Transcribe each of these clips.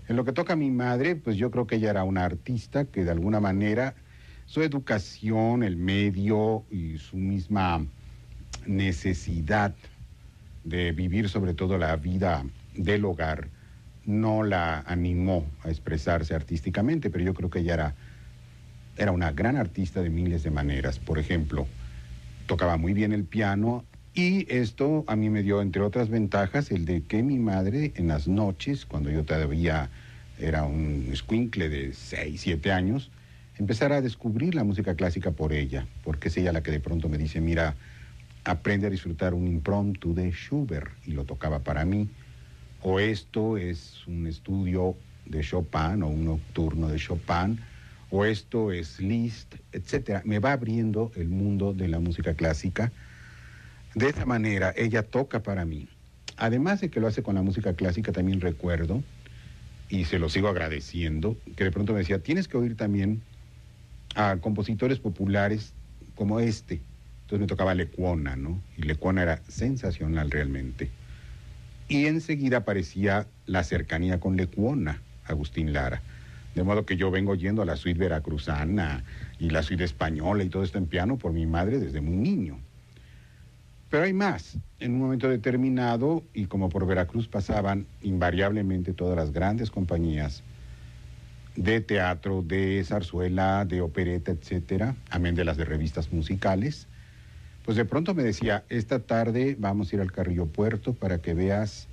En lo que toca a mi madre, pues yo creo que ella era una artista que de alguna manera su educación, el medio y su misma necesidad de vivir sobre todo la vida del hogar no la animó a expresarse artísticamente, pero yo creo que ella era una gran artista de miles de maneras. Por ejemplo, tocaba muy bien el piano y esto a mí me dio, entre otras ventajas, el de que mi madre en las noches, cuando yo todavía era un escuincle de 6, 7 años, empezara a descubrir la música clásica por ella, porque es ella la que de pronto me dice, mira, aprende a disfrutar un impromptu de Schubert, y lo tocaba para mí, o esto es un estudio de Chopin o un nocturno de Chopin, o esto es Liszt, etcétera. Me va abriendo el mundo de la música clásica. De esa manera, ella toca para mí. Además de que lo hace con la música clásica, también recuerdo, y se lo sigo agradeciendo, que de pronto me decía, tienes que oír también a compositores populares como este. Entonces me tocaba Lecuona, ¿no? Y Lecuona era sensacional realmente. Y enseguida aparecía la cercanía con Lecuona, Agustín Lara. De modo que yo vengo yendo a la suite veracruzana y la suite española y todo esto en piano por mi madre desde muy niño. Pero hay más. En un momento determinado, y como por Veracruz pasaban invariablemente todas las grandes compañías de teatro, de zarzuela, de opereta, etcétera, amén de las de revistas musicales, pues de pronto me decía, esta tarde vamos a ir al Carrillo Puerto para que veas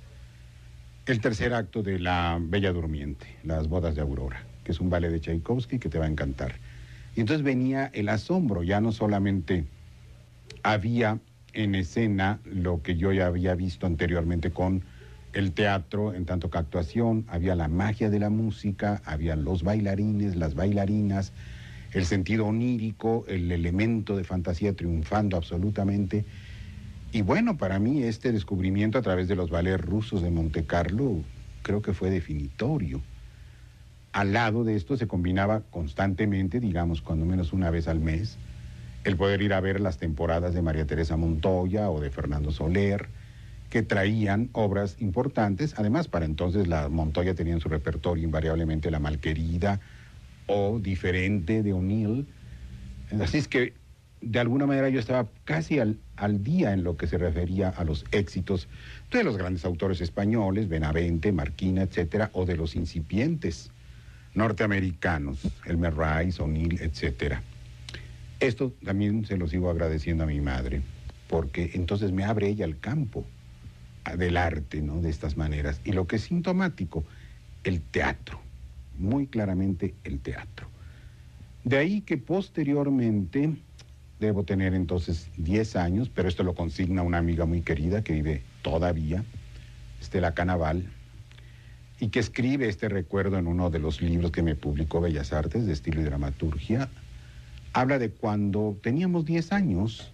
el tercer acto de La Bella Durmiente, Las Bodas de Aurora, que es un ballet de Tchaikovsky que te va a encantar. Y entonces venía el asombro, ya no solamente había en escena lo que yo ya había visto anteriormente con el teatro, en tanto que actuación, había la magia de la música, había los bailarines, las bailarinas, el sentido onírico, el elemento de fantasía triunfando absolutamente. Y bueno, para mí este descubrimiento a través de los ballets rusos de Monte Carlo creo que fue definitorio. Al lado de esto se combinaba constantemente, digamos, cuando menos una vez al mes, el poder ir a ver las temporadas de María Teresa Montoya o de Fernando Soler, que traían obras importantes. Además, para entonces la Montoya tenía en su repertorio invariablemente La Malquerida o Diferente de O'Neill. Así es que de alguna manera yo estaba casi al día en lo que se refería a los éxitos de los grandes autores españoles, Benavente, Marquina, etcétera, o de los incipientes norteamericanos, Elmer Rice, O'Neill, etcétera. Esto también se lo sigo agradeciendo a mi madre, porque entonces me abre ella el campo del arte, ¿no? De estas maneras. Y lo que es sintomático, el teatro, muy claramente el teatro. De ahí que posteriormente, debo tener entonces 10 años, pero esto lo consigna una amiga muy querida que vive todavía, Estela Canaval, y que escribe este recuerdo en uno de los libros que me publicó Bellas Artes, de estilo y dramaturgia. Habla de cuando teníamos 10 años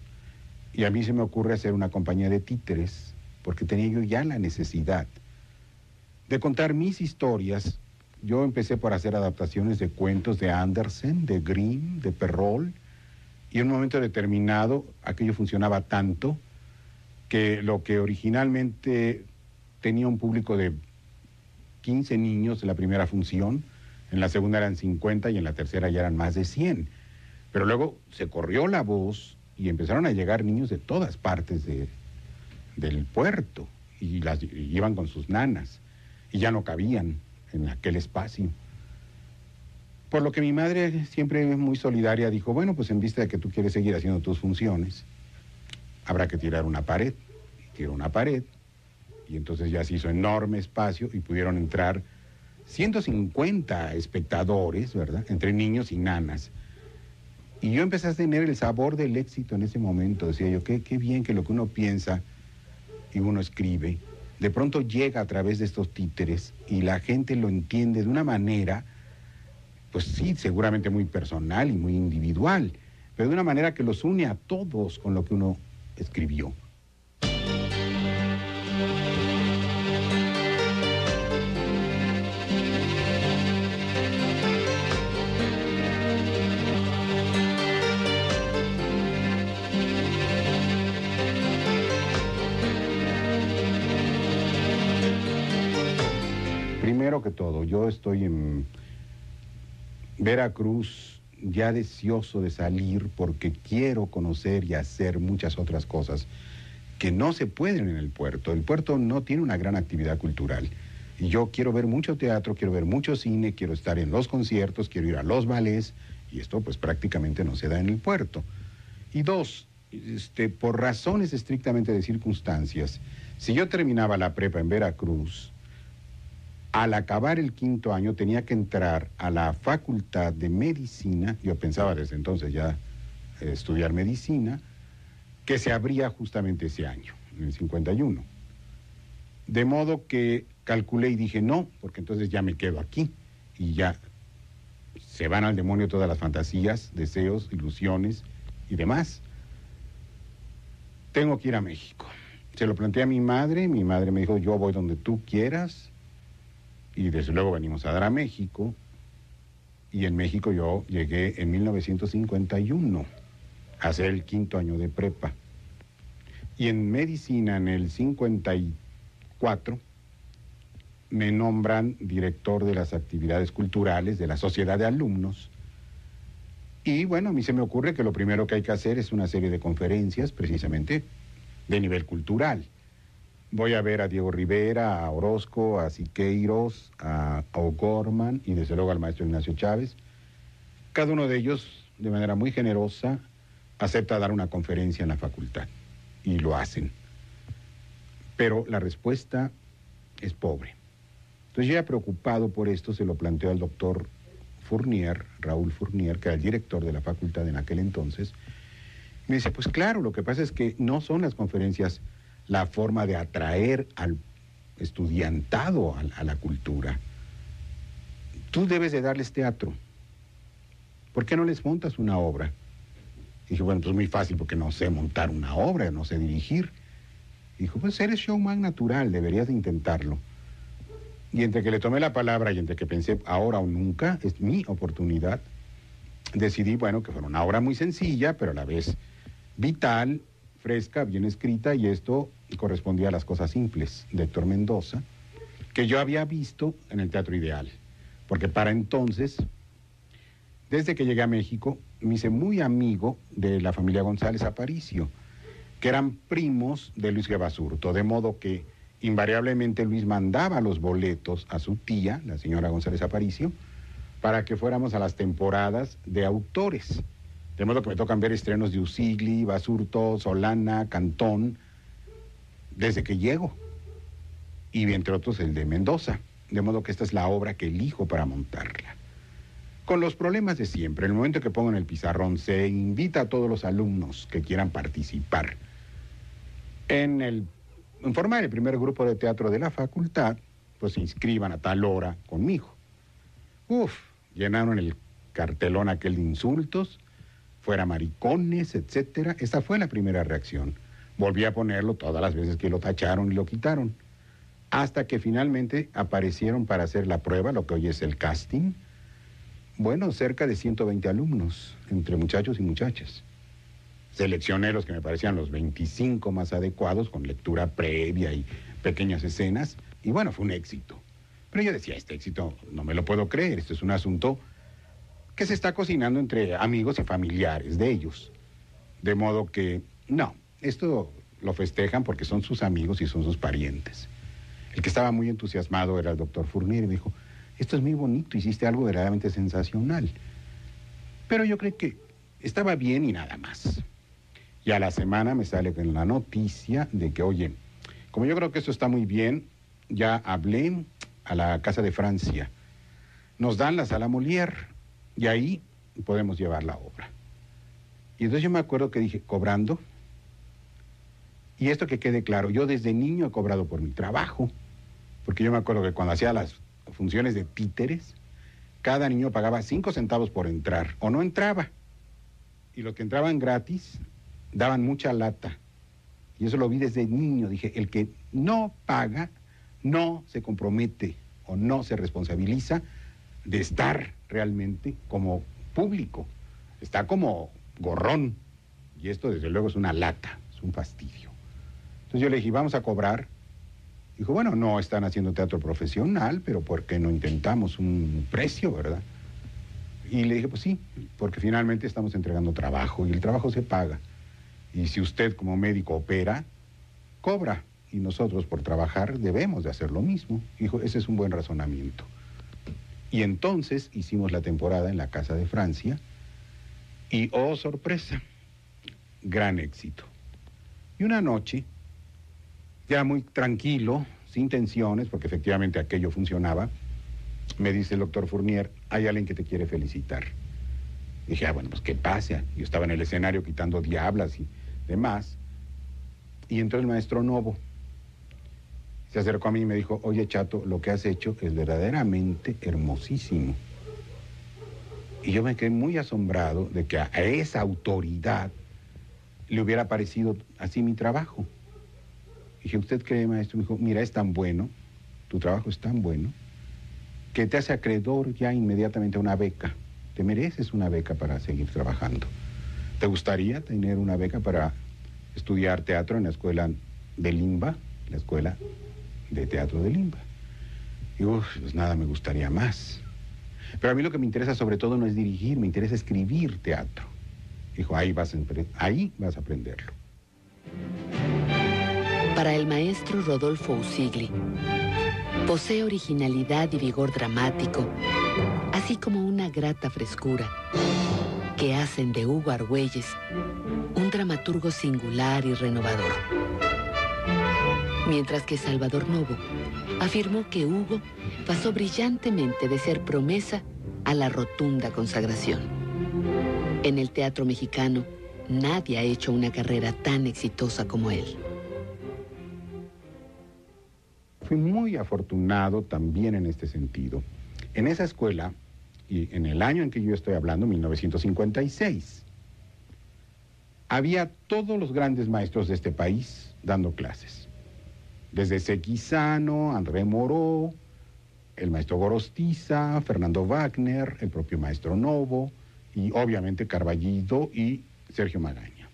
y a mí se me ocurre hacer una compañía de títeres, porque tenía yo ya la necesidad de contar mis historias. Yo empecé por hacer adaptaciones de cuentos de Andersen, de Grimm, de Perrault, y en un momento determinado aquello funcionaba tanto que lo que originalmente tenía un público de 15 niños en la primera función, en la segunda eran 50 y en la tercera ya eran más de 100. Pero luego se corrió la voz y empezaron a llegar niños de todas partes del puerto y iban con sus nanas y ya no cabían en aquel espacio. Por lo que mi madre, siempre muy solidaria, dijo, bueno, pues en vista de que tú quieres seguir haciendo tus funciones, habrá que tirar una pared. Y tiró una pared y entonces ya se hizo enorme espacio y pudieron entrar 150 espectadores, ¿verdad? Entre niños y nanas. Y yo empecé a tener el sabor del éxito en ese momento. Decía yo, qué bien que lo que uno piensa y uno escribe, de pronto llega a través de estos títeres y la gente lo entiende de una manera, pues sí, seguramente muy personal y muy individual, pero de una manera que los une a todos con lo que uno escribió. primero que todo, yo estoy en Veracruz ya deseoso de salir porque quiero conocer y hacer muchas otras cosas que no se pueden en el puerto. El puerto no tiene una gran actividad cultural. Y yo quiero ver mucho teatro, quiero ver mucho cine, quiero estar en los conciertos, quiero ir a los ballets, y esto pues prácticamente no se da en el puerto. Y dos, por razones estrictamente de circunstancias, si yo terminaba la prepa en Veracruz, al acabar el quinto año tenía que entrar a la facultad de medicina, yo pensaba desde entonces ya estudiar medicina, que se abría justamente ese año, en el 51. De modo que calculé y dije no, porque entonces ya me quedo aquí y ya se van al demonio todas las fantasías, deseos, ilusiones y demás. Tengo que ir a México. Se lo planteé a mi madre me dijo, yo voy donde tú quieras, y desde luego venimos a dar a México, y en México yo llegué en 1951 a hacer el quinto año de prepa. Y en medicina, en el 54, me nombran director de las actividades culturales de la sociedad de alumnos. Y bueno, a mí se me ocurre que lo primero que hay que hacer es una serie de conferencias, precisamente, de nivel cultural. Voy a ver a Diego Rivera, a Orozco, a Siqueiros, a O'Gorman y desde luego al maestro Ignacio Chávez. Cada uno de ellos, de manera muy generosa, acepta dar una conferencia en la facultad. Y lo hacen. Pero la respuesta es pobre. Entonces, ya preocupado por esto, se lo planteó al doctor Fournier, Raúl Fournier, que era el director de la facultad en aquel entonces. Me dice, pues claro, lo que pasa es que no son las conferencias la forma de atraer al estudiantado a la cultura. Tú debes de darles teatro. ¿Por qué no les montas una obra? Y dije, bueno, pues muy fácil, porque no sé montar una obra, no sé dirigir. Y dijo, pues eres showman natural, deberías de intentarlo. Y entre que le tomé la palabra y entre que pensé, ahora o nunca, es mi oportunidad, decidí, bueno, que fuera una obra muy sencilla, pero a la vez vital, fresca, bien escrita, y esto correspondía a Las cosas simples, de Héctor Mendoza, que yo había visto en el Teatro Ideal. Porque para entonces, desde que llegué a México, me hice muy amigo de la familia González Aparicio, que eran primos de Luis G. Basurto, de modo que invariablemente Luis mandaba los boletos a su tía, la señora González Aparicio, para que fuéramos a las temporadas de autores. De modo que me tocan ver estrenos de Usigli, Basurto, Solana, Cantón, desde que llego. Y entre otros el de Mendoza. De modo que esta es la obra que elijo para montarla. Con los problemas de siempre, en el momento que pongo en el pizarrón, se invita a todos los alumnos que quieran participar en formar el primer grupo de teatro de la facultad, pues se inscriban a tal hora conmigo. Llenaron el cartelón aquel de insultos, fuera maricones, etcétera. Esa fue la primera reacción. Volví a ponerlo todas las veces que lo tacharon y lo quitaron, hasta que finalmente aparecieron para hacer la prueba, lo que hoy es el casting. Bueno, cerca de 120 alumnos, entre muchachos y muchachas. Seleccioné los que me parecían los 25 más adecuados, con lectura previa y pequeñas escenas, y bueno, fue un éxito. Pero yo decía, este éxito no me lo puedo creer, esto es un asunto que se está cocinando entre amigos y familiares de ellos. De modo que, no, esto lo festejan porque son sus amigos y son sus parientes. El que estaba muy entusiasmado era el doctor Fournier y me dijo, esto es muy bonito, hiciste algo verdaderamente sensacional. Pero yo creo que estaba bien y nada más. Y a la semana me sale con la noticia de que, oye, como yo creo que esto está muy bien, ya hablé a la Casa de Francia. Nos dan la sala Molière y ahí podemos llevar la obra. Y entonces yo me acuerdo que dije, ¿cobrando? Y esto que quede claro, yo desde niño he cobrado por mi trabajo, porque yo me acuerdo que cuando hacía las funciones de títeres, cada niño pagaba 5 centavos por entrar, o no entraba. Y los que entraban gratis daban mucha lata. Y eso lo vi desde niño. Dije, el que no paga, no se compromete o no se responsabiliza de estar realmente como público. Está como gorrón. Y esto desde luego es una lata, es un fastidio. Entonces yo le dije, vamos a cobrar. Dijo, bueno, no están haciendo teatro profesional, pero ¿por qué no intentamos un precio, verdad? Y le dije, pues sí, porque finalmente estamos entregando trabajo y el trabajo se paga. Y si usted como médico opera, cobra. Y nosotros por trabajar debemos de hacer lo mismo. Dijo, ese es un buen razonamiento. Y entonces hicimos la temporada en la Casa de Francia y, oh sorpresa, gran éxito. Y una noche, ya muy tranquilo, sin tensiones, porque efectivamente aquello funcionaba, me dice el doctor Fournier, hay alguien que te quiere felicitar. Dije, bueno, pues ¿qué pasa? Yo estaba en el escenario quitando diablas y demás. Y entró el maestro Novo. Se acercó a mí y me dijo, oye, Chato, lo que has hecho es verdaderamente hermosísimo. Y yo me quedé muy asombrado de que a esa autoridad le hubiera parecido así mi trabajo. Dije, ¿usted cree, maestro? Me dijo, mira, es tan bueno, tu trabajo es tan bueno, que te hace acreedor ya inmediatamente a una beca. Te mereces una beca para seguir trabajando. ¿Te gustaría tener una beca para estudiar teatro en la escuela de Limba, la escuela de teatro de Limba? Y pues nada me gustaría más. Pero a mí lo que me interesa sobre todo no es dirigir, me interesa escribir teatro. Dijo, ahí vas a aprenderlo. Para el maestro Rodolfo Usigli, posee originalidad y vigor dramático, así como una grata frescura, que hacen de Hugo Argüelles un dramaturgo singular y renovador. Mientras que Salvador Novo afirmó que Hugo pasó brillantemente de ser promesa a la rotunda consagración. En el teatro mexicano, nadie ha hecho una carrera tan exitosa como él. Fui muy afortunado también en este sentido. En esa escuela, y en el año en que yo estoy hablando, 1956, había todos los grandes maestros de este país dando clases. Desde Sequizano, André Moró, el maestro Gorostiza, Fernando Wagner, el propio maestro Novo, y obviamente Carballido y Sergio Magaña,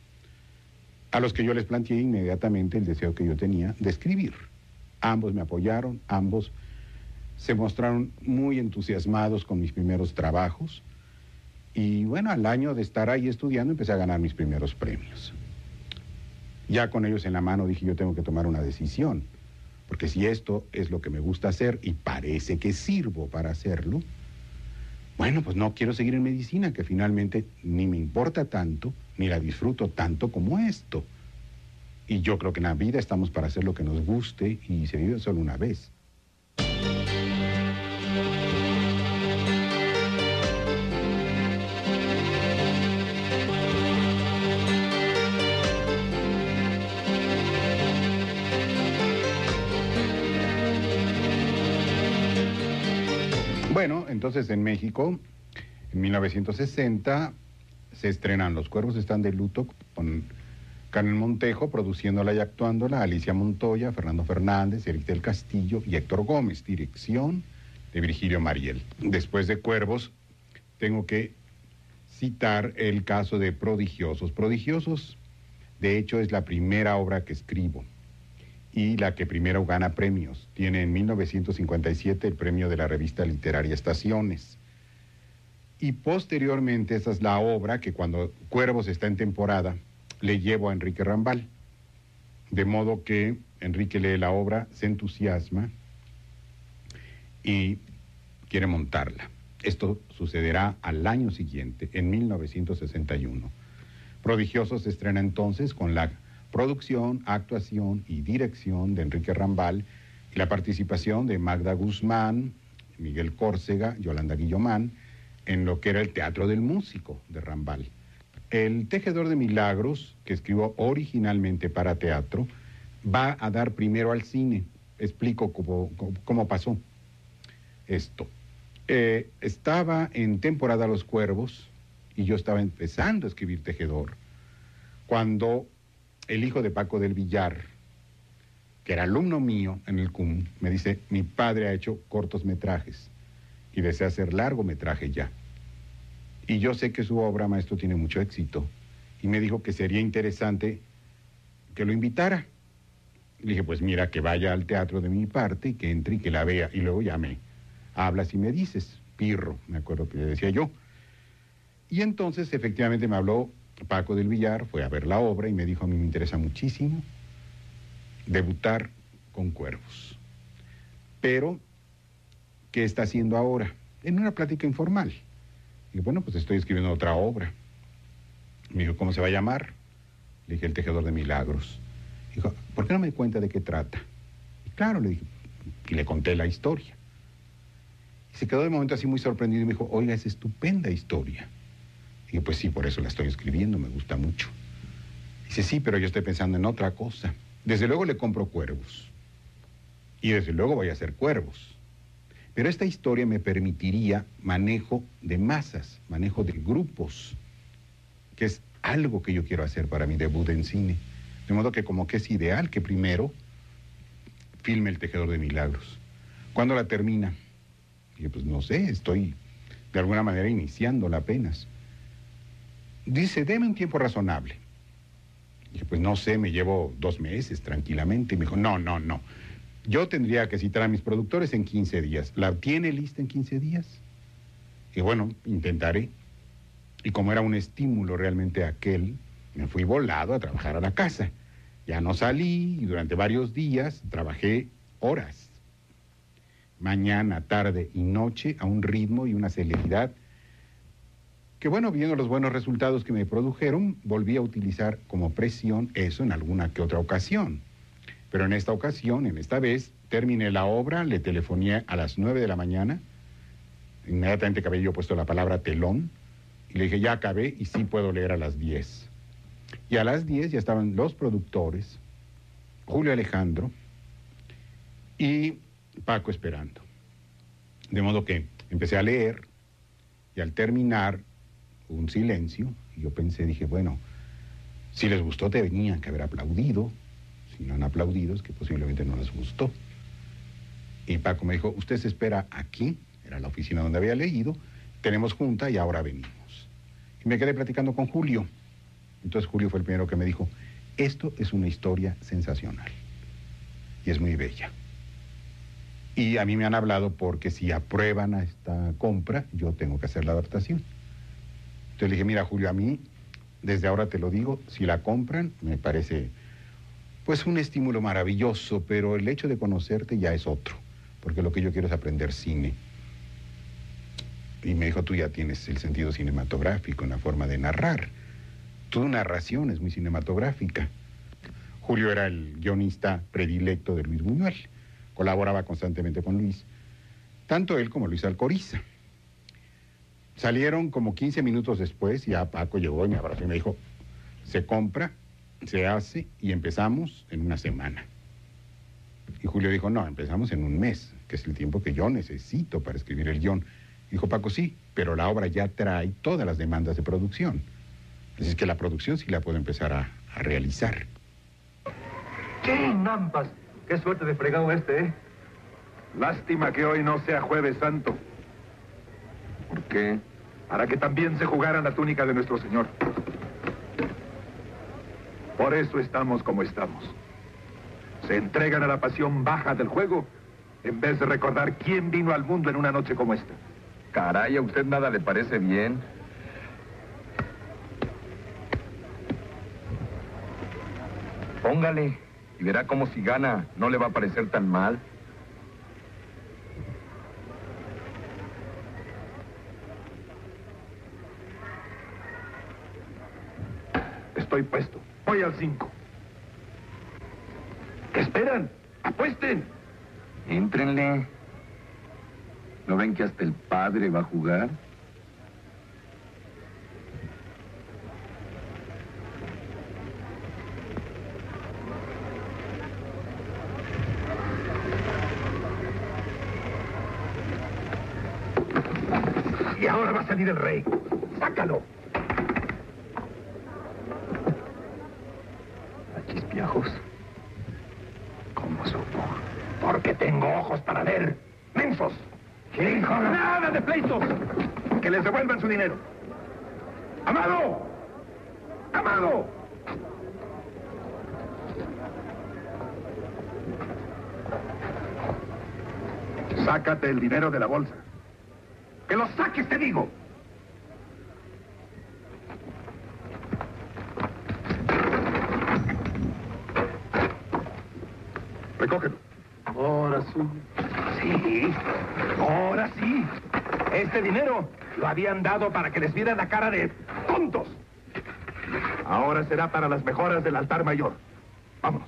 a los que yo les planteé inmediatamente el deseo que yo tenía de escribir. Ambos me apoyaron, ambos se mostraron muy entusiasmados con mis primeros trabajos, y bueno, al año de estar ahí estudiando empecé a ganar mis primeros premios. Ya con ellos en la mano dije, yo tengo que tomar una decisión, porque si esto es lo que me gusta hacer y parece que sirvo para hacerlo, bueno, pues no quiero seguir en medicina, que finalmente ni me importa tanto, ni la disfruto tanto como esto. Y yo creo que en la vida estamos para hacer lo que nos guste y se vive solo una vez. Bueno, entonces en México, en 1960, se estrenan Los Cuervos están de luto con Carmen Montejo produciéndola y actuándola, Alicia Montoya, Fernando Fernández, Eric del Castillo y Héctor Gómez, dirección de Virgilio Mariel. Después de Cuervos, tengo que citar el caso de Prodigiosos. Prodigiosos, de hecho, es la primera obra que escribo y la que primero gana premios. Tiene en 1957 el premio de la revista literaria Estaciones. Y posteriormente, esa es la obra que cuando Cuervos está en temporada, le llevo a Enrique Rambal. De modo que Enrique lee la obra, se entusiasma y quiere montarla. Esto sucederá al año siguiente, en 1961. Prodigioso se estrena entonces con la producción, actuación y dirección de Enrique Rambal y la participación de Magda Guzmán, Miguel Córcega, Yolanda Guillomán, en lo que era el Teatro del Músico de Rambal. El Tejedor de Milagros, que escribió originalmente para teatro, va a dar primero al cine. Explico cómo pasó esto. Estaba en temporada Los Cuervos y yo estaba empezando a escribir Tejedor, cuando el hijo de Paco del Villar, que era alumno mío en el CUM, me dice, mi padre ha hecho cortometrajes y desea hacer largometraje ya. Y yo sé que su obra, maestro, tiene mucho éxito. Y me dijo que sería interesante que lo invitara. Le dije, pues mira, que vaya al teatro de mi parte y que entre y que la vea. Y luego ya me hablas y me dices, Pirro, me acuerdo que le decía yo. Y entonces efectivamente me habló Paco del Villar, fue a ver la obra y me dijo, a mí me interesa muchísimo debutar con Cuervos. Pero, ¿qué está haciendo ahora? En una plática informal. Y bueno, pues estoy escribiendo otra obra. Me dijo, ¿cómo se va a llamar? Le dije, El Tejedor de Milagros. Dijo, ¿por qué no me cuenta de qué trata? Y claro, le dije, y le conté la historia. Y se quedó de momento así muy sorprendido y me dijo, oiga, es estupenda historia. Y dije, pues sí, por eso la estoy escribiendo, me gusta mucho. Dice, sí, pero yo estoy pensando en otra cosa. Desde luego le compro Cuervos. Y desde luego voy a hacer Cuervos. Pero esta historia me permitiría manejo de masas, manejo de grupos, que es algo que yo quiero hacer para mi debut en cine. De modo que como que es ideal que primero filme El Tejedor de Milagros. ¿Cuándo la termina? Dije, pues no sé, estoy de alguna manera iniciándola apenas. Dice, deme un tiempo razonable. Dije, pues no sé, me llevo 2 meses tranquilamente. Y me dijo, no. Yo tendría que citar a mis productores en 15 días. ¿La tiene lista en 15 días? Y bueno, intentaré. Y como era un estímulo realmente aquel, me fui volado a trabajar a la casa. Ya no salí y durante varios días trabajé horas. Mañana, tarde y noche a un ritmo y una celeridad que bueno, viendo los buenos resultados que me produjeron, volví a utilizar como presión eso en alguna que otra ocasión. Pero en esta ocasión, en esta vez, terminé la obra, le telefoné a las 9 de la mañana, inmediatamente que había yo puesto la palabra telón, y le dije, ya acabé y sí puedo leer a las 10. Y a las 10 ya estaban los productores, Julio Alejandro y Paco esperando. De modo que empecé a leer y al terminar un silencio, y yo pensé, dije, bueno, si les gustó tenían que haber aplaudido, si no han aplaudido es que posiblemente no les gustó. Y Paco me dijo, usted se espera aquí, era la oficina donde había leído, tenemos junta y ahora venimos. Y me quedé platicando con Julio. Entonces Julio fue el primero que me dijo, esto es una historia sensacional y es muy bella. Y a mí me han hablado porque si aprueban a esta compra, yo tengo que hacer la adaptación. Entonces le dije, mira Julio, a mí, desde ahora te lo digo, si la compran, me parece pues un estímulo maravilloso, pero el hecho de conocerte ya es otro, porque lo que yo quiero es aprender cine. Y me dijo, tú ya tienes el sentido cinematográfico en la forma de narrar. Tu narración es muy cinematográfica. Julio era el guionista predilecto de Luis Buñuel. Colaboraba constantemente con Luis, tanto él como Luis Alcoriza. Salieron como 15 minutos después, ya Paco llegó y me abrazó y me dijo, se compra, se hace y empezamos en una semana. Y Julio dijo, no, empezamos en un mes, que es el tiempo que yo necesito para escribir el guión. Dijo Paco, sí, pero la obra ya trae todas las demandas de producción. Así es que la producción sí la puedo empezar a realizar. ¡Qué nampas! ¡Qué suerte de fregado este, eh! Lástima que hoy no sea Jueves Santo. ¿Por qué? Para que también se jugara la túnica de nuestro Señor. Por eso estamos como estamos. Se entregan a la pasión baja del juego en vez de recordar quién vino al mundo en una noche como esta. Caray, ¿a usted nada le parece bien? Póngale y verá cómo si gana no le va a parecer tan mal. Estoy puesto. Voy al 5. ¿Qué esperan? ¡Apuesten! Éntrenle. ¿No ven que hasta el padre va a jugar? Y ahora va a salir el rey. ¡Sácalo! ¿Chispiajos? ¿Cómo supo? Porque tengo ojos para ver. ¡Mensos! ¿Qué hijo? ¡Nada de pleitos! ¡Que les devuelvan su dinero! ¡Amado! ¡Amado! Sácate el dinero de la bolsa. ¡Que lo saques, te digo! Recógelo. Ahora sí. Sí, ahora sí. Este dinero lo habían dado para que les vieran la cara de tontos. Ahora será para las mejoras del altar mayor. Vámonos.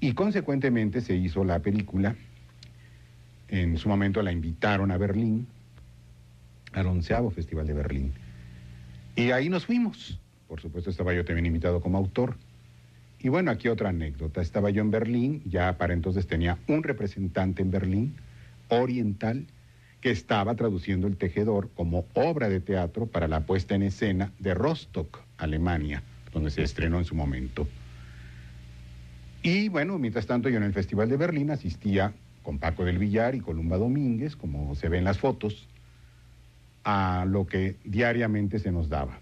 Y consecuentemente se hizo la película. En su momento la invitaron a Berlín, al 11º Festival de Berlín. Y ahí nos fuimos. Por supuesto, estaba yo también invitado como autor. Y bueno, aquí otra anécdota. Estaba yo en Berlín, ya para entonces tenía un representante en Berlín, oriental, que estaba traduciendo El Tejedor como obra de teatro para la puesta en escena de Rostock, Alemania, donde se estrenó en su momento. Y bueno, mientras tanto yo en el Festival de Berlín asistía con Paco del Villar y Columba Domínguez, como se ve en las fotos, a lo que diariamente se nos daba.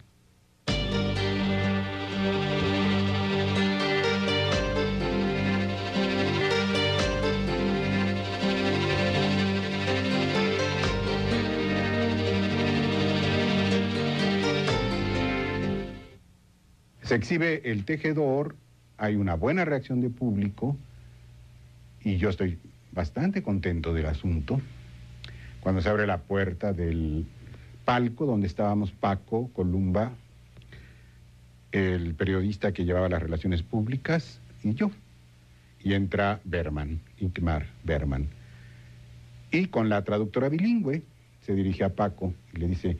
Se exhibe El Tejedor, hay una buena reacción de público y yo estoy bastante contento del asunto. Cuando se abre la puerta del palco donde estábamos Paco, Columba, el periodista que llevaba las relaciones públicas y yo. Y entra Berman, Ingmar Berman. Y con la traductora bilingüe se dirige a Paco y le dice,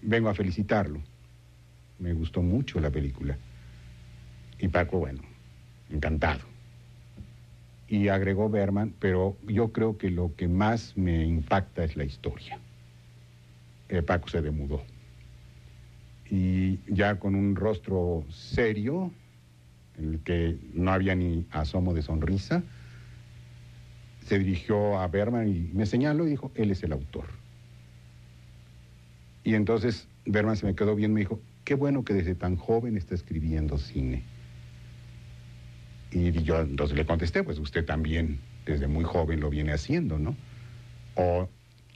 vengo a felicitarlo. Me gustó mucho la película. Y Paco, bueno, encantado. Y agregó Berman, pero yo creo que lo que más me impacta es la historia. Paco se demudó. Y ya con un rostro serio, en el que no había ni asomo de sonrisa, se dirigió a Berman y me señaló y dijo, él es el autor. Y entonces Berman se me quedó bien, me dijo, qué bueno que desde tan joven está escribiendo cine. Y yo entonces le contesté, pues usted también desde muy joven lo viene haciendo, ¿no? O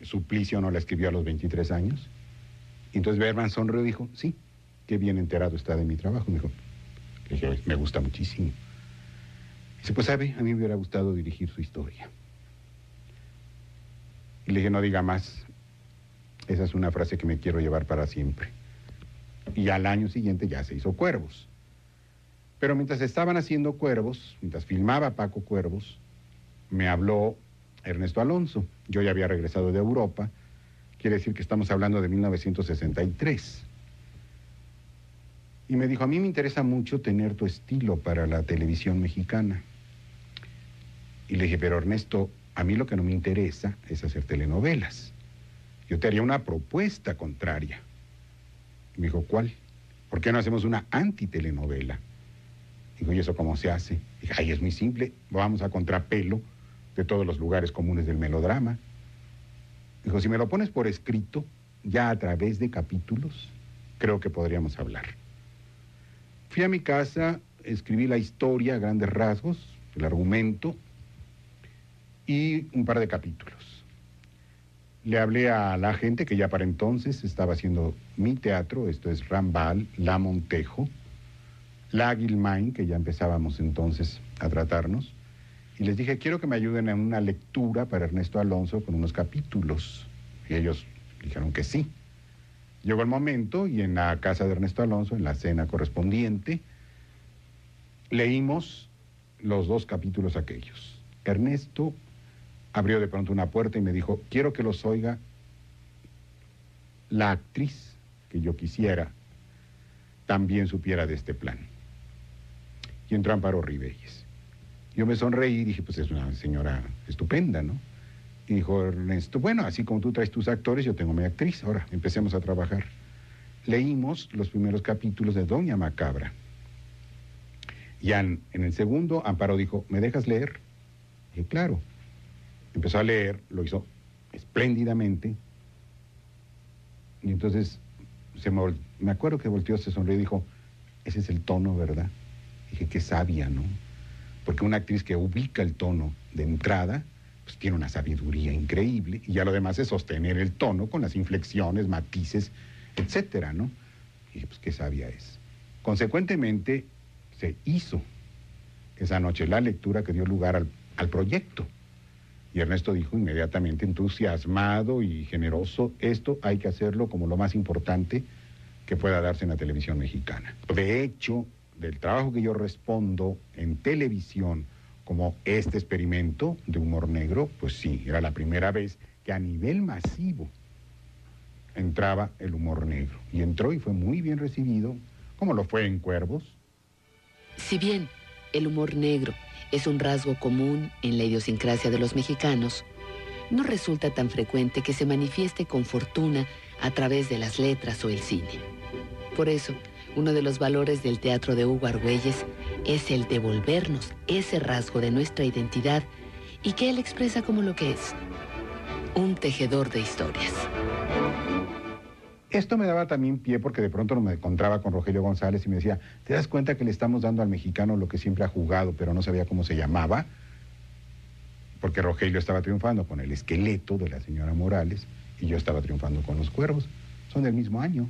Suplicio no la escribió a los 23 años. Y entonces Berman sonrió y dijo, sí, qué bien enterado está de mi trabajo. Me dijo, le dije, me gusta muchísimo. Dice, pues sabe, a mí me hubiera gustado dirigir su historia. Y le dije, no diga más. Esa es una frase que me quiero llevar para siempre. Y al año siguiente ya se hizo Cuervos. Pero mientras estaban haciendo Cuervos, mientras filmaba Paco Cuervos, me habló Ernesto Alonso. Yo ya había regresado de Europa, quiere decir que estamos hablando de 1963. Y me dijo, a mí me interesa mucho tener tu estilo para la televisión mexicana. Y le dije, pero Ernesto, a mí lo que no me interesa es hacer telenovelas. Yo te haría una propuesta contraria. Y me dijo, ¿cuál? ¿Por qué no hacemos una antitelenovela? Dijo, ¿y eso cómo se hace? Dije, ay, es muy simple, vamos a contrapelo de todos los lugares comunes del melodrama. Dijo, si me lo pones por escrito, ya a través de capítulos, creo que podríamos hablar. Fui a mi casa, escribí la historia a grandes rasgos, el argumento, y un par de capítulos. Le hablé a la gente que ya para entonces estaba haciendo mi teatro, esto es Rambal, La Montejo, La Guilmain, que ya empezábamos entonces a tratarnos, y les dije, quiero que me ayuden en una lectura para Ernesto Alonso con unos capítulos. Y ellos dijeron que sí. Llegó el momento y en la casa de Ernesto Alonso, en la cena correspondiente, leímos los 2 capítulos aquellos. Ernesto abrió de pronto una puerta y me dijo, quiero que los oiga la actriz que yo quisiera también supiera de este plan. Y entró Amparo Ribelles. Yo me sonreí y dije, pues es una señora estupenda, ¿no? Y dijo Ernesto, bueno, así como tú traes tus actores, yo tengo mi actriz, ahora empecemos a trabajar. Leímos los primeros capítulos de Doña Macabra. Ya en el segundo, Amparo dijo, ¿me dejas leer? Y dije, claro. Empezó a leer, lo hizo espléndidamente. Y entonces me acuerdo que volteó, se sonrió y dijo, ese es el tono, ¿verdad? Dije, qué sabia, ¿no? Porque una actriz que ubica el tono de entrada pues tiene una sabiduría increíble, y ya lo demás es sostener el tono con las inflexiones, matices, etcétera, ¿no? Y dije, pues qué sabia es. Consecuentemente, se hizo esa noche la lectura que dio lugar al proyecto. Y Ernesto dijo inmediatamente, entusiasmado y generoso, esto hay que hacerlo como lo más importante que pueda darse en la televisión mexicana. De hecho, del trabajo que yo respondo en televisión como este experimento de humor negro, pues sí, era la primera vez que a nivel masivo entraba el humor negro. Y entró y fue muy bien recibido, como lo fue en Cuervos. Si bien el humor negro es un rasgo común en la idiosincrasia de los mexicanos, no resulta tan frecuente que se manifieste con fortuna a través de las letras o el cine. Por eso, uno de los valores del teatro de Hugo Argüelles es el devolvernos ese rasgo de nuestra identidad y que él expresa como lo que es, un tejedor de historias. Esto me daba también pie porque de pronto me encontraba con Rogelio González y me decía, ¿te das cuenta que le estamos dando al mexicano lo que siempre ha jugado, pero no sabía cómo se llamaba? Porque Rogelio estaba triunfando con El Esqueleto de la señora Morales y yo estaba triunfando con Los Cuervos. Son del mismo año.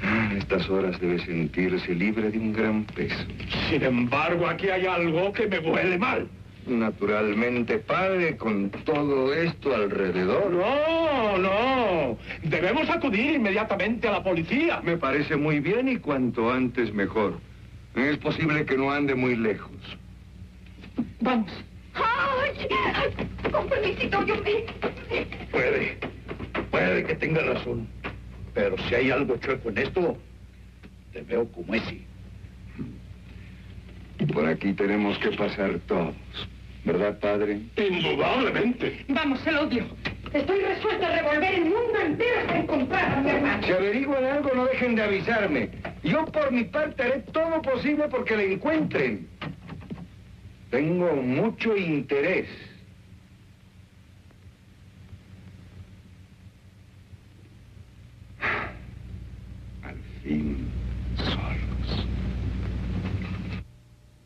En estas horas debe sentirse libre de un gran peso. Sin embargo, aquí hay algo que me huele mal. Naturalmente, padre, con todo esto alrededor. No. Debemos acudir inmediatamente a la policía. Me parece muy bien y cuanto antes mejor. Es posible que no ande muy lejos. Vamos. ¡Ay! Con permisito, yo me... Puede que tenga razón. Pero si hay algo chueco en esto, te veo como ese. Por aquí tenemos que pasar todos. ¿Verdad, padre? Indudablemente. Vamos, se lo odio. Estoy resuelta a revolver el mundo entero hasta encontrar a mi hermano. Si averiguan algo, no dejen de avisarme. Yo, por mi parte, haré todo posible porque le encuentren. Tengo mucho interés. Al fin, solos.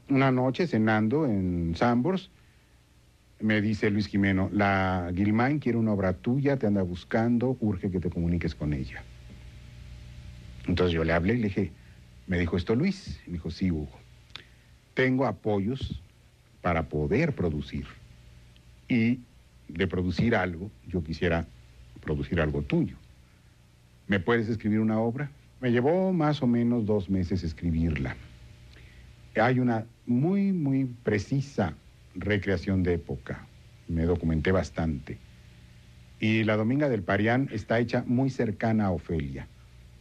Una noche cenando en Sambors, me dice Luis Jimeno, la Guilmán quiere una obra tuya, te anda buscando, urge que te comuniques con ella. Entonces yo le hablé y le dije, ¿me dijo esto Luis? Y me dijo, sí, Hugo. Tengo apoyos para poder producir. Y de producir algo, yo quisiera producir algo tuyo. ¿Me puedes escribir una obra? Me llevó más o menos 2 meses escribirla. Hay una muy precisa recreación de época. Me documenté bastante. Y La Dominga del Parián está hecha muy cercana a Ofelia.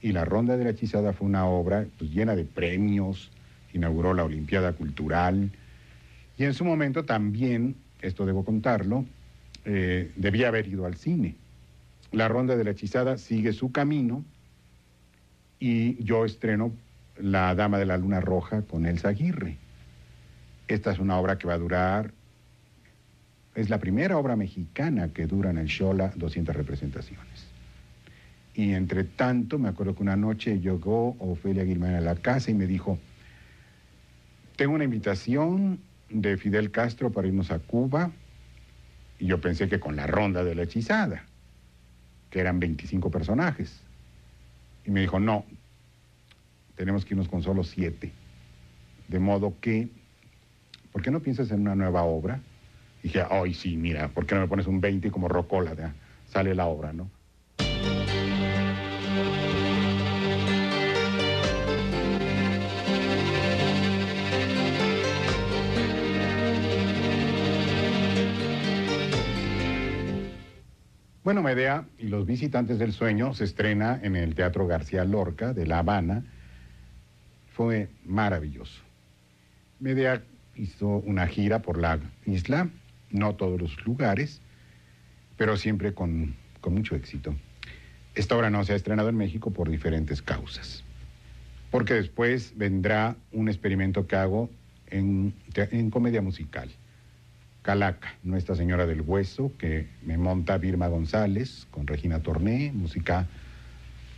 Y La Ronda de la Hechizada fue una obra pues, llena de premios, inauguró la Olimpiada Cultural. Y en su momento también, esto debo contarlo, debía haber ido al cine. La Ronda de la Hechizada sigue su camino y yo estreno La Dama de la Luna Roja con Elsa Aguirre. Esta es una obra que va a durar, es la primera obra mexicana que dura en el Xola 200 representaciones. Y entre tanto, me acuerdo que una noche llegó Ofelia Guilmán a la casa y me dijo, tengo una invitación de Fidel Castro para irnos a Cuba. Y yo pensé que con La Ronda de la Hechizada, que eran 25 personajes. Y me dijo, no, tenemos que irnos con solo 7. De modo que, ¿por qué no piensas en una nueva obra? Y dije, ay, sí, mira, ¿por qué no me pones un 20 y como Rocola sale la obra, ¿no? Bueno, Medea y los Visitantes del Sueño se estrena en el Teatro García Lorca de La Habana. Fue maravilloso. Medea hizo una gira por la isla, no todos los lugares, pero siempre con mucho éxito. Esta obra no se ha estrenado en México por diferentes causas. Porque después vendrá un experimento que hago en comedia musical. Calaca, Nuestra Señora del Hueso, que me monta Vilma González con Regina Torné, música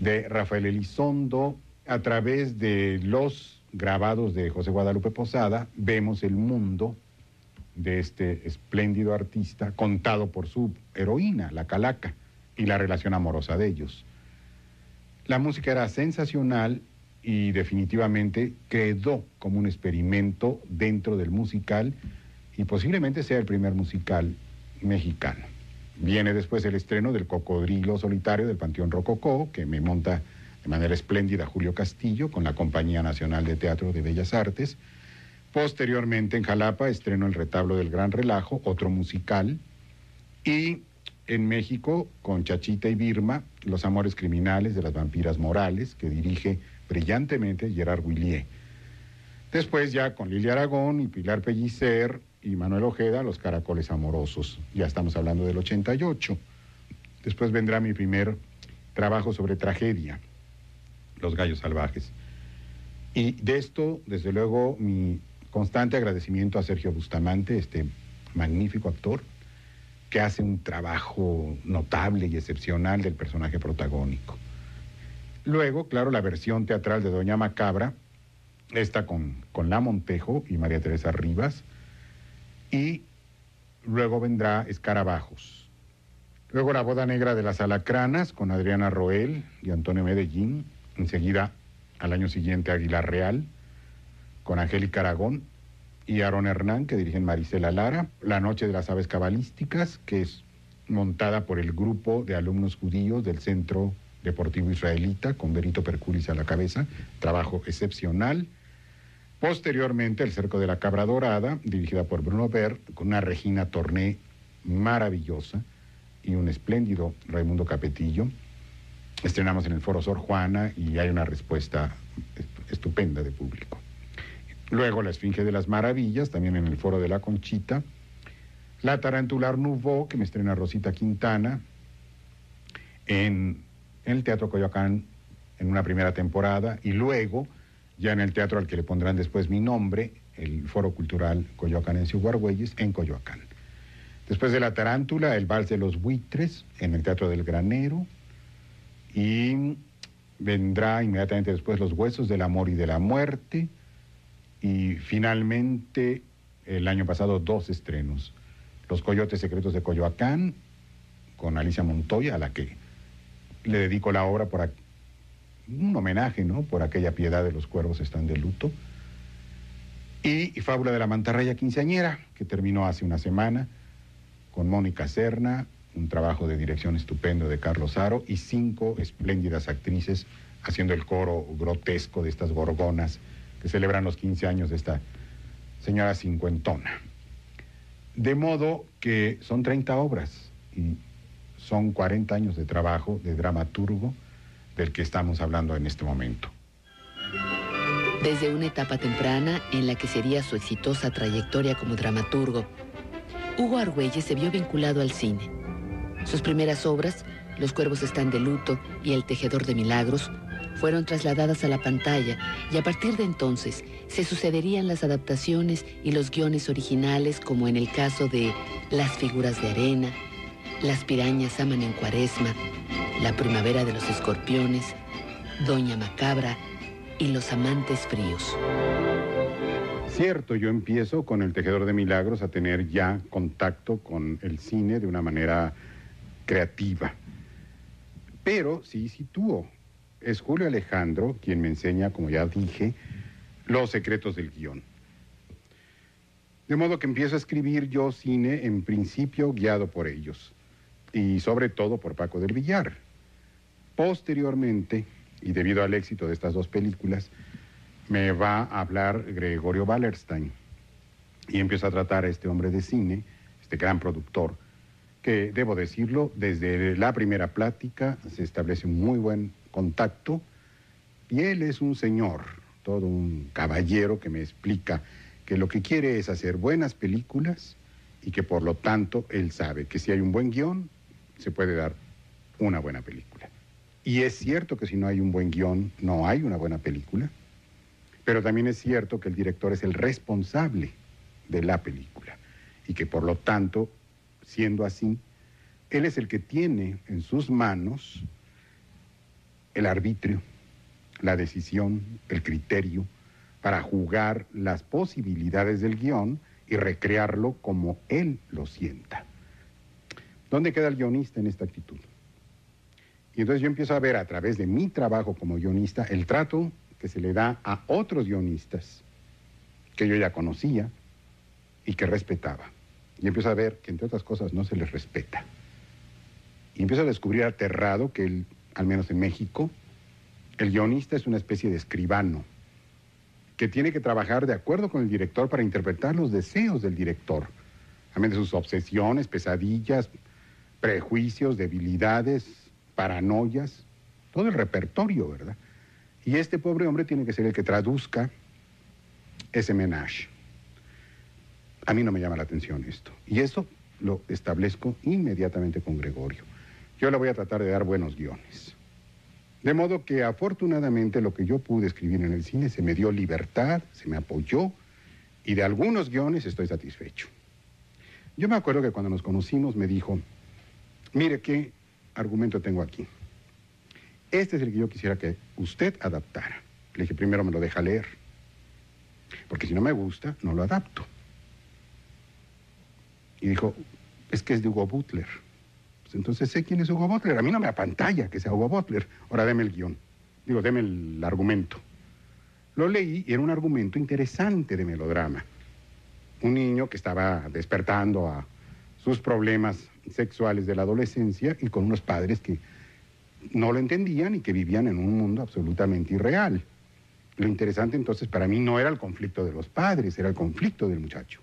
de Rafael Elizondo. A través de los grabados de José Guadalupe Posada, vemos el mundo de este espléndido artista, contado por su heroína, la calaca, y la relación amorosa de ellos. La música era sensacional y definitivamente quedó como un experimento dentro del musical y posiblemente sea el primer musical mexicano. Viene después el estreno del Cocodrilo Solitario del Panteón Rococó, que me monta de manera espléndida Julio Castillo con la Compañía Nacional de Teatro de Bellas Artes. Posteriormente en Jalapa estreno El Retablo del Gran Relajo, otro musical, y en México con Chachita y Birma, Los Amores Criminales de las Vampiras Morales, que dirige brillantemente Gerard Willier. Después ya con Lilia Aragón y Pilar Pellicer y Manuel Ojeda, Los Caracoles Amorosos. Ya estamos hablando del 88. Después vendrá mi primer trabajo sobre tragedia, Los Gallos Salvajes. Y de esto, desde luego, mi constante agradecimiento a Sergio Bustamante, este magnífico actor, que hace un trabajo notable y excepcional del personaje protagónico. Luego, claro, la versión teatral de Doña Macabra, esta con La Montejo y María Teresa Rivas, y luego vendrá Escarabajos. Luego La Boda Negra de las Alacranas con Adriana Roel y Antonio Medellín, enseguida al año siguiente Aguilar Real, con Angélica Aragón y Aarón Hernán, que dirigen Marisela Lara, La Noche de las Aves Cabalísticas, que es montada por el grupo de alumnos judíos del Centro Deportivo Israelita, con Benito Perculis a la cabeza, trabajo excepcional. Posteriormente, El Cerco de la Cabra Dorada, dirigida por Bruno Bert, con una Regina Torné maravillosa y un espléndido Raimundo Capetillo. Estrenamos en el Foro Sor Juana y hay una respuesta estupenda de público. Luego La Esfinge de las Maravillas, también en el Foro de la Conchita. La Tarantular Nouveau, que me estrena Rosita Quintana, en el Teatro Coyoacán en una primera temporada, y luego ya en el teatro al que le pondrán después mi nombre, el Foro Cultural Coyoacanense Huargüeyes, en Coyoacán. Después de La Tarántula, El Vals de los Buitres, en el Teatro del Granero, y vendrá inmediatamente después Los Huesos del Amor y de la Muerte, y finalmente el año pasado 2 estrenos: Los Coyotes Secretos de Coyoacán, con Alicia Montoya, a la que le dedico la obra por un homenaje, ¿no?, por aquella piedad de Los Cuervos Están de Luto, y Fábula de la Mantarraya Quinceañera, que terminó hace una semana, con Mónica Serna, un trabajo de dirección estupendo de Carlos Haro, y 5 espléndidas actrices haciendo el coro grotesco de estas gorgonas que celebran los 15 años de esta señora cincuentona. De modo que son 30 obras y son 40 años de trabajo de dramaturgo del que estamos hablando en este momento. Desde una etapa temprana en la que sería su exitosa trayectoria como dramaturgo, Hugo Argüelles se vio vinculado al cine. Sus primeras obras, Los Cuervos Están de Luto y El Tejedor de Milagros, fueron trasladadas a la pantalla y a partir de entonces se sucederían las adaptaciones y los guiones originales, como en el caso de Las Figuras de Arena, Las Pirañas Aman en Cuaresma, La Primavera de los Escorpiones, Doña Macabra y Los Amantes Fríos. Cierto, yo empiezo con El Tejedor de Milagros a tener ya contacto con el cine de una manera creativa, pero sí sitúo. Es Julio Alejandro quien me enseña, como ya dije, los secretos del guión. De modo que empiezo a escribir yo cine, en principio guiado por ellos, y sobre todo por Paco del Villar. Posteriormente, y debido al éxito de estas 2 películas, me va a hablar Gregorio Wallerstein, y empiezo a tratar a este hombre de cine, este gran productor, que, debo decirlo, desde la primera plática se establece un muy buen contacto, y él es un señor, todo un caballero, que me explica que lo que quiere es hacer buenas películas y que por lo tanto él sabe que si hay un buen guión se puede dar una buena película. Y es cierto que si no hay un buen guión no hay una buena película, pero también es cierto que el director es el responsable de la película y que por lo tanto, siendo así, él es el que tiene en sus manos el arbitrio, la decisión, el criterio para jugar las posibilidades del guión y recrearlo como él lo sienta. ¿Dónde queda el guionista en esta actitud? Y entonces yo empiezo a ver a través de mi trabajo como guionista el trato que se le da a otros guionistas que yo ya conocía y que respetaba. Y empiezo a ver que, entre otras cosas, no se les respeta. Y empiezo a descubrir aterrado que, al menos en México, el guionista es una especie de escribano que tiene que trabajar de acuerdo con el director para interpretar los deseos del director, también de sus obsesiones, pesadillas, prejuicios, debilidades, paranoias, todo el repertorio, ¿verdad? Y este pobre hombre tiene que ser el que traduzca ese menage. A mí no me llama la atención esto. Y eso lo establezco inmediatamente con Gregorio. Yo le voy a tratar de dar buenos guiones. De modo que afortunadamente lo que yo pude escribir en el cine se me dio libertad, se me apoyó, y de algunos guiones estoy satisfecho. Yo me acuerdo que cuando nos conocimos me dijo, mire qué argumento tengo aquí. Este es el que yo quisiera que usted adaptara. Le dije, primero me lo deja leer, porque si no me gusta, no lo adapto. Y dijo, es que es de Hugo Butler. Pues entonces sé quién es Hugo Butler. A mí no me apantalla que sea Hugo Butler. Ahora deme el guión. Digo, deme el argumento. Lo leí y era un argumento interesante de melodrama. Un niño que estaba despertando a sus problemas sexuales de la adolescencia y con unos padres que no lo entendían y que vivían en un mundo absolutamente irreal. Lo interesante entonces para mí no era el conflicto de los padres, era el conflicto del muchacho.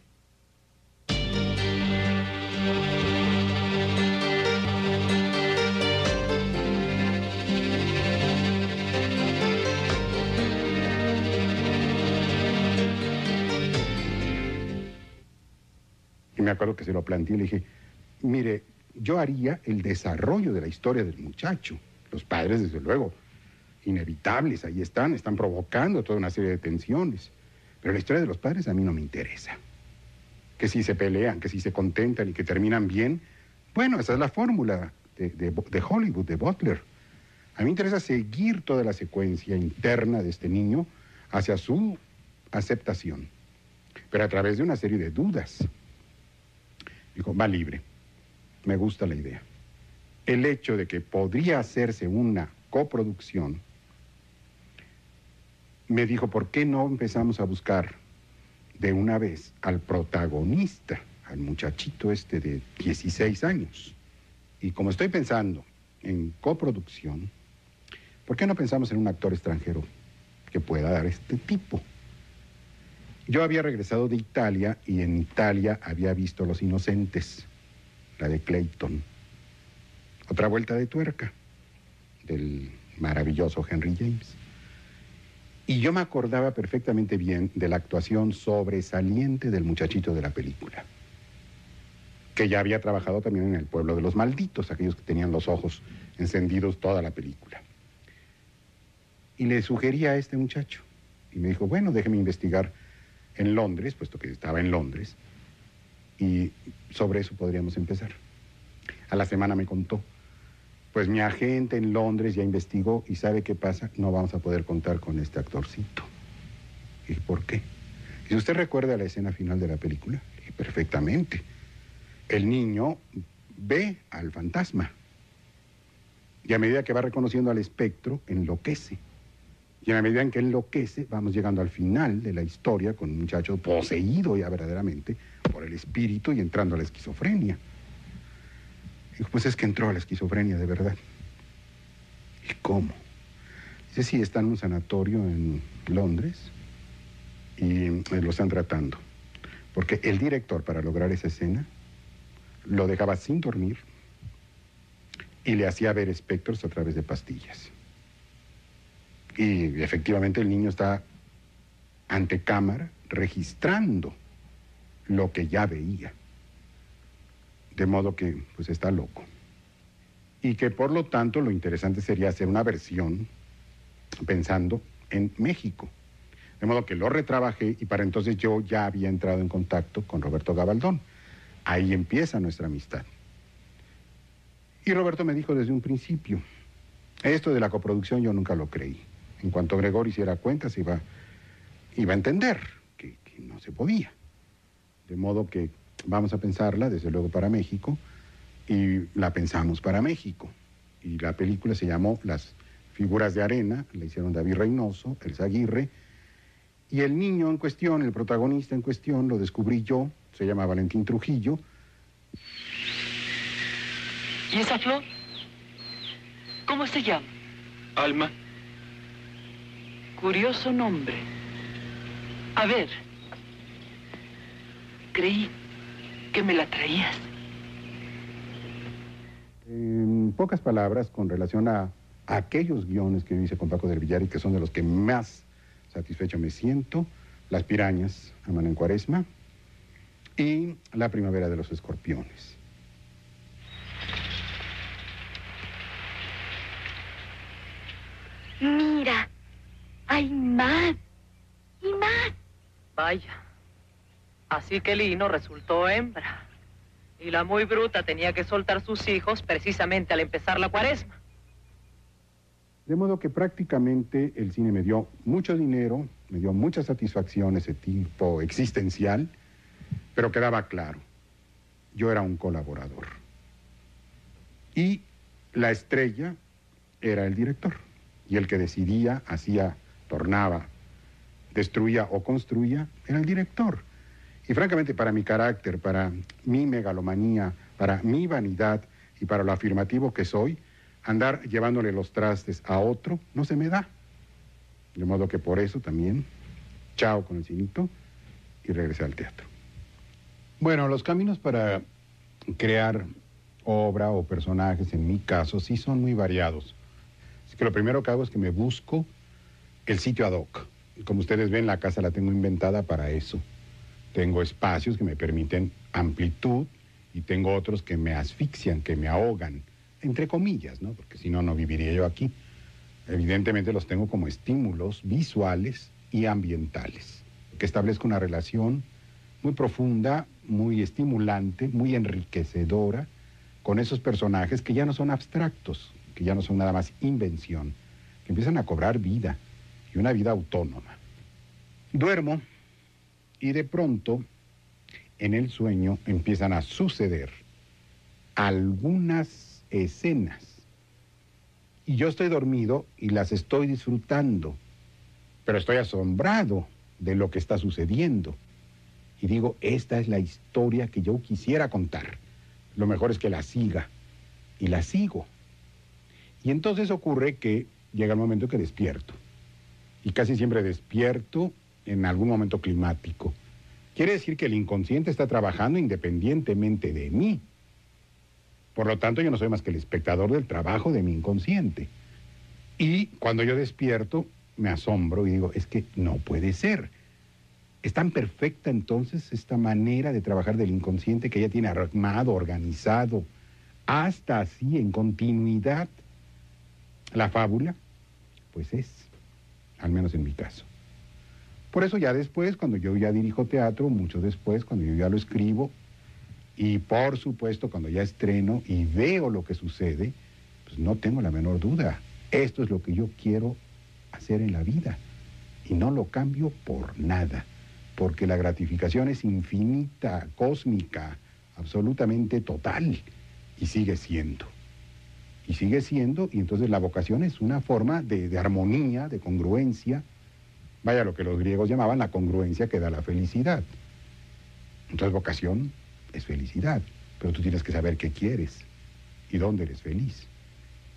Y me acuerdo que se lo planteé y le dije, mire, yo haría el desarrollo de la historia del muchacho. Los padres, desde luego, inevitables, ahí están provocando toda una serie de tensiones. Pero la historia de los padres a mí no me interesa. Que si se pelean, que si se contentan y que terminan bien, bueno, esa es la fórmula de Hollywood, de Butler. A mí me interesa seguir toda la secuencia interna de este niño hacia su aceptación, pero a través de una serie de dudas. Dijo, va libre, me gusta la idea. El hecho de que podría hacerse una coproducción, me dijo, ¿por qué no empezamos a buscar de una vez al protagonista, al muchachito este de 16 años? Y como estoy pensando en coproducción, ¿por qué no pensamos en un actor extranjero que pueda dar este tipo? Yo había regresado de Italia y en Italia había visto Los Inocentes, la de Clayton. Otra vuelta de tuerca del maravilloso Henry James. Y yo me acordaba perfectamente bien de la actuación sobresaliente del muchachito de la película, que ya había trabajado también en El Pueblo de los Malditos, aquellos que tenían los ojos encendidos toda la película. Y le sugerí a este muchacho, y me dijo, bueno, déjeme investigar en Londres, puesto que estaba en Londres, y sobre eso podríamos empezar. A la semana me contó, pues mi agente en Londres ya investigó y ¿sabe qué pasa? No vamos a poder contar con este actorcito. ¿Y por qué? Y si usted recuerda la escena final de la película, y perfectamente, el niño ve al fantasma y a medida que va reconociendo al espectro, enloquece. Y en la medida en que enloquece, vamos llegando al final de la historia con un muchacho poseído ya verdaderamente por el espíritu y entrando a la esquizofrenia. Dijo, pues es que entró a la esquizofrenia de verdad. ¿Y cómo? Dice, sí, está en un sanatorio en Londres y lo están tratando. Porque el director, para lograr esa escena, lo dejaba sin dormir y le hacía ver espectros a través de pastillas. Y efectivamente el niño está ante cámara registrando lo que ya veía. De modo que, pues, está loco. Y que, por lo tanto, lo interesante sería hacer una versión pensando en México. De modo que lo retrabajé y para entonces yo ya había entrado en contacto con Roberto Gabaldón. Ahí empieza nuestra amistad. Y Roberto me dijo desde un principio, esto de la coproducción yo nunca lo creí. En cuanto Gregorio hiciera cuentas iba a entender que no se podía. de modo que vamos a pensarla, desde luego, para México, y la pensamos para México. Y la película se llamó Las figuras de arena, la hicieron David Reynoso, Elsa Aguirre, y el niño en cuestión, el protagonista en cuestión, lo descubrí yo, se llama Valentín Trujillo. ¿Y esa flor? ¿Cómo se llama? Alma. Curioso nombre. A ver, creí que me la traías. En pocas palabras, con relación a aquellos guiones que yo hice con Paco del Villar y que son de los que más satisfecho me siento, Las pirañas aman en Cuaresma y La primavera de los escorpiones. Mira, hay más y más. Vaya, así que Lino resultó hembra. Y la muy bruta tenía que soltar sus hijos precisamente al empezar la Cuaresma. De modo que prácticamente el cine me dio mucho dinero, me dio mucha satisfacción ese tipo existencial, pero quedaba claro, yo era un colaborador. Y la estrella era el director, y el que decidía, hacía, tornaba, destruía o construía, era el director. Y francamente, para mi carácter, para mi megalomanía, para mi vanidad y para lo afirmativo que soy, andar llevándole los trastes a otro no se me da. De modo que por eso también, chao con el cinito y regresé al teatro. Bueno, los caminos para crear obra o personajes, en mi caso, sí son muy variados. Así que lo primero que hago es que me busco el sitio ad hoc. Como ustedes ven, la casa la tengo inventada para eso. Tengo espacios que me permiten amplitud y tengo otros que me asfixian, que me ahogan, entre comillas, ¿no? Porque si no, no viviría yo aquí. Evidentemente los tengo como estímulos visuales y ambientales, que establezco una relación muy profunda, muy estimulante, muy enriquecedora con esos personajes que ya no son abstractos, que ya no son nada más invención, que empiezan a cobrar vida y una vida autónoma. Duermo y de pronto en el sueño empiezan a suceder algunas escenas. Y yo estoy dormido y las estoy disfrutando, pero estoy asombrado de lo que está sucediendo. Y digo, esta es la historia que yo quisiera contar. Lo mejor es que la siga. Y la sigo. Y entonces ocurre que llega el momento que despierto. Y casi siempre despierto en algún momento climático. Quiere decir que el inconsciente está trabajando independientemente de mí. Por lo tanto, yo no soy más que el espectador del trabajo de mi inconsciente. Y cuando yo despierto, me asombro y digo, es que no puede ser. Es tan perfecta entonces esta manera de trabajar del inconsciente que ella tiene armado, organizado, hasta así en continuidad. La fábula, pues es, al menos en mi caso. Por eso ya después, cuando yo ya dirijo teatro, mucho después, cuando yo ya lo escribo, y por supuesto cuando ya estreno y veo lo que sucede, pues no tengo la menor duda. Esto es lo que yo quiero hacer en la vida. Y no lo cambio por nada, porque la gratificación es infinita, cósmica, absolutamente total, y sigue siendo. Y sigue siendo, y entonces la vocación es una forma de armonía, de congruencia. Vaya, lo que los griegos llamaban la congruencia que da la felicidad. Entonces vocación es felicidad, pero tú tienes que saber qué quieres y dónde eres feliz.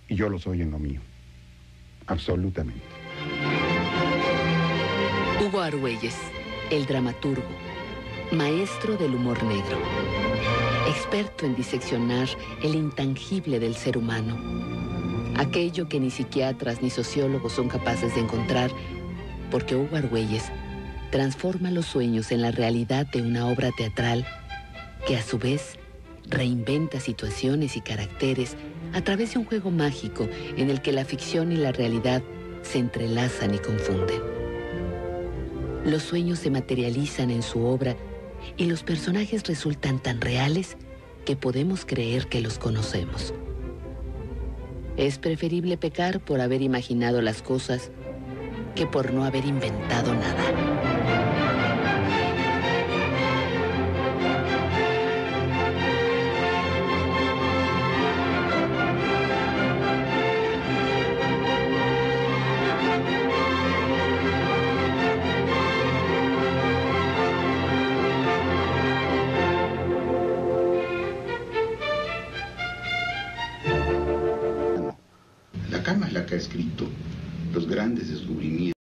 Y yo lo soy en lo mío, absolutamente. Hugo Argüelles, el dramaturgo, maestro del humor negro, experto en diseccionar el intangible del ser humano, aquello que ni psiquiatras ni sociólogos son capaces de encontrar, porque Hugo Argüelles transforma los sueños en la realidad de una obra teatral que a su vez reinventa situaciones y caracteres a través de un juego mágico en el que la ficción y la realidad se entrelazan y confunden. Los sueños se materializan en su obra y los personajes resultan tan reales que podemos creer que los conocemos. Es preferible pecar por haber imaginado las cosas que por no haber inventado nada. cama es la que ha escrito los grandes descubrimientos.